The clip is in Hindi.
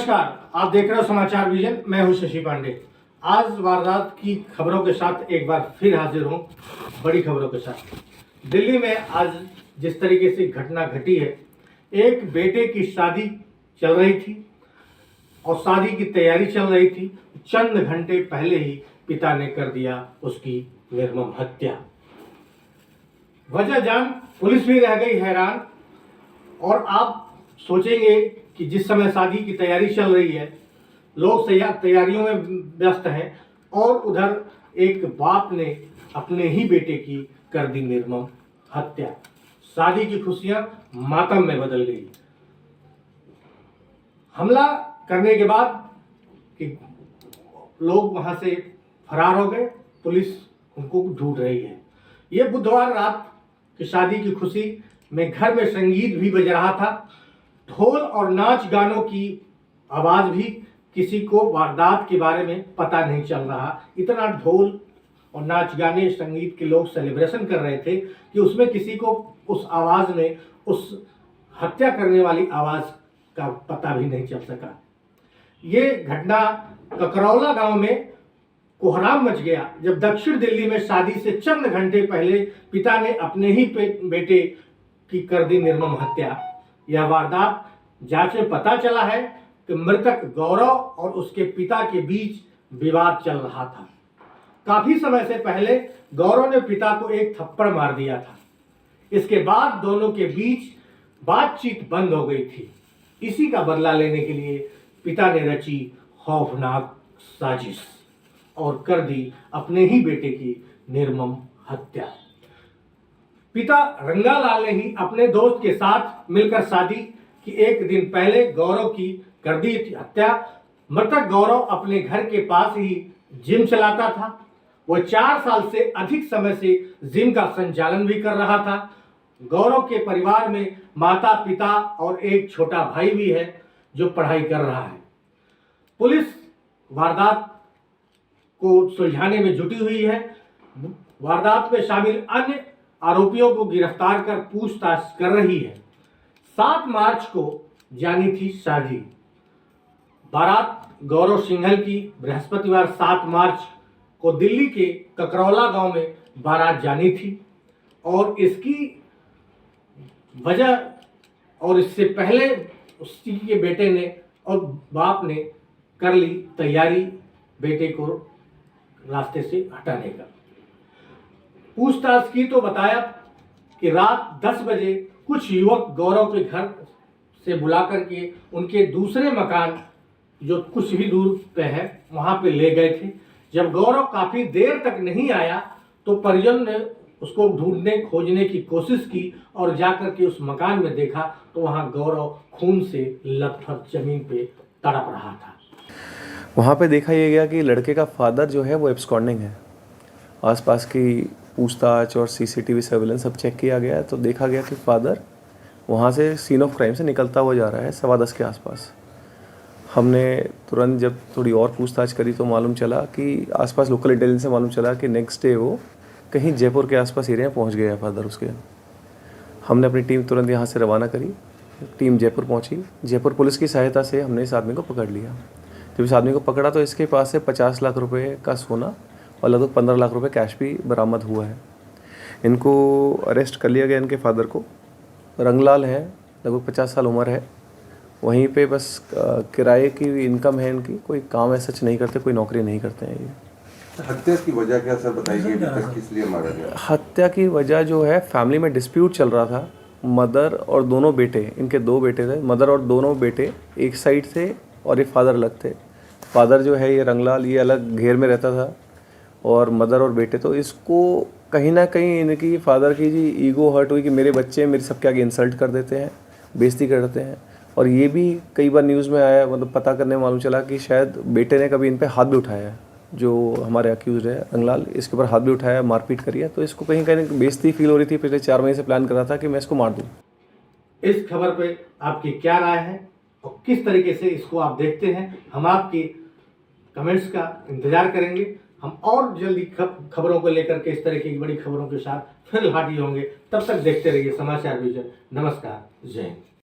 नमस्कार, आप देख रहे हो समाचार विजन। मैं हूं शशि पांडे। आज वारदात की खबरों के साथ एक बार फिर हाजिर हूं, बड़ी खबरों के साथ। दिल्ली में आज जिस तरीके से घटना घटी है, एक बेटे की शादी चल रही थी और शादी की तैयारी चल रही थी। चंद घंटे पहले ही पिता ने कर दिया उसकी निर्मम हत्या। वजह जान पुलिस भी रह गई हैरान। और आप सोचेंगे कि जिस समय शादी की तैयारी चल रही है, लोग तैयारियों में व्यस्त हैं और उधर एक बाप ने अपने ही बेटे की कर दी निर्मम हत्या। शादी की खुशियां मातम में बदल गई। हमला करने के बाद कि लोग वहां से फरार हो गए, पुलिस उनको ढूंढ रही है। ये बुधवार रात की शादी की खुशी में घर में संगीत भी बज रहा था। ढोल और नाच गानों की आवाज भी, किसी को वारदात के बारे में पता नहीं चल रहा। इतना ढोल और नाच गाने संगीत के लोग सेलिब्रेशन कर रहे थे कि उसमें किसी को उस आवाज में, उस हत्या करने वाली आवाज का पता भी नहीं चल सका। ये घटना ककरौला गांव में कोहराम मच गया जब दक्षिण दिल्ली में शादी से चंद घंटे पहले पिता ने अपने ही बेटे की कर दी निर्मम हत्या। यह वारदात जांच में पता चला है कि मृतक गौरव और उसके पिता के बीच विवाद चल रहा था। काफी समय से पहले गौरव ने पिता को एक थप्पड़ मार दिया था। इसके बाद दोनों के बीच बातचीत बंद हो गई थी। इसी का बदला लेने के लिए पिता ने रची खौफनाक साजिश और कर दी अपने ही बेटे की निर्मम हत्या। पिता रंगालाल ने ही अपने दोस्त के साथ मिलकर शादी की एक दिन पहले गौरव की कर दी थी हत्या। मृतक गौरव अपने घर के पास ही जिम चलाता था। वह 4 साल से अधिक समय से जिम का संचालन भी कर रहा था। गौरव के परिवार में माता पिता और एक छोटा भाई भी है जो पढ़ाई कर रहा है। पुलिस वारदात को सुलझाने में जुटी हुई है। वारदात में शामिल अन्य आरोपियों को गिरफ्तार कर पूछताछ कर रही है। 7 मार्च को जानी थी शादी। बारात गौरव सिंघल की बृहस्पतिवार 7 मार्च को दिल्ली के ककरौला गांव में बारात जानी थी और इसकी वजह, और इससे पहले उसी के बेटे ने और बाप ने कर ली तैयारी बेटे को रास्ते से हटाने का। पूछताछ की तो बताया कि रात 10 बजे कुछ युवक गौरव के घर से बुला करके उनके दूसरे मकान जो कुछ ही दूर पे है वहां पे ले गए थे। जब गौरव काफी देर तक नहीं आया तो परिजन ने उसको ढूंढने खोजने की कोशिश की और जाकर के उस मकान में देखा तो वहां गौरव खून से लथपथ जमीन पे तड़प रहा था। वहाँ पे देखा यह गया कि लड़के का फादर जो है वो एब्सकॉन्डिंग है। आसपास की पूछताछ और सीसीटीवी सर्विलेंस सब चेक किया गया तो देखा गया कि फादर वहाँ से सीन ऑफ क्राइम से निकलता हुआ जा रहा है 10:15 के आसपास। हमने तुरंत जब थोड़ी और पूछताछ करी तो मालूम चला कि आसपास लोकल इंटेलिजेंस से मालूम चला कि नेक्स्ट डे वो कहीं जयपुर के आसपास एरिया पहुँच गया है फादर उसके। हमने अपनी टीम तुरंत यहाँ से रवाना करी। टीम जयपुर पहुँची। जयपुर पुलिस की सहायता से हमने इस आदमी को पकड़ लिया। जब इस आदमी को पकड़ा तो इसके पास से 50 लाख रुपए का सोना और लगभग 15 लाख रुपए कैश भी बरामद हुआ है। इनको अरेस्ट कर लिया गया। इनके फादर को रंगलाल है, लगभग 50 साल उम्र है। वहीं पे बस किराए की इनकम है इनकी, कोई काम ऐसा नहीं करते, कोई नौकरी नहीं करते हैं ये। हत्या की वजह क्या सर बताइए, किस लिए मारा गया? हत्या की वजह जो है, फैमिली में डिस्प्यूट चल रहा था। मदर और दोनों बेटे, इनके 2 बेटे थे, मदर और दोनों बेटे एक साइड थे और एक फादर अलग थे। फादर जो है ये रंगलाल, ये अलग घेर में रहता था और मदर और बेटे। तो इसको कहीं ना कहीं इनकी फादर की जी ईगो हर्ट हुई कि मेरे बच्चे मेरे सबके आगे इंसल्ट कर देते हैं, बेइज्जती करते हैं। और ये भी कई बार न्यूज़ में आया, मतलब पता करने में मालूम चला कि शायद बेटे ने कभी इन पे हाथ भी उठाया है। जो हमारे अक्यूज है रंगलाल, इसके ऊपर हाथ भी उठाया, मारपीट करी है। तो इसको कहीं कहीं बेइज्जती फील हो रही थी। पिछले 4 महीने से प्लान कर रहा था कि मैं इसको मार दूँ। इस खबर पे आपकी क्या राय है और किस तरीके से इसको आप देखते हैं, हम आपके कमेंट्स का इंतजार करेंगे। हम और जल्दी खबरों को लेकर के इस तरह की बड़ी खबरों के साथ फिर हाजिर होंगे। तब तक देखते रहिए समाचार विजन। नमस्कार, जय हिंद।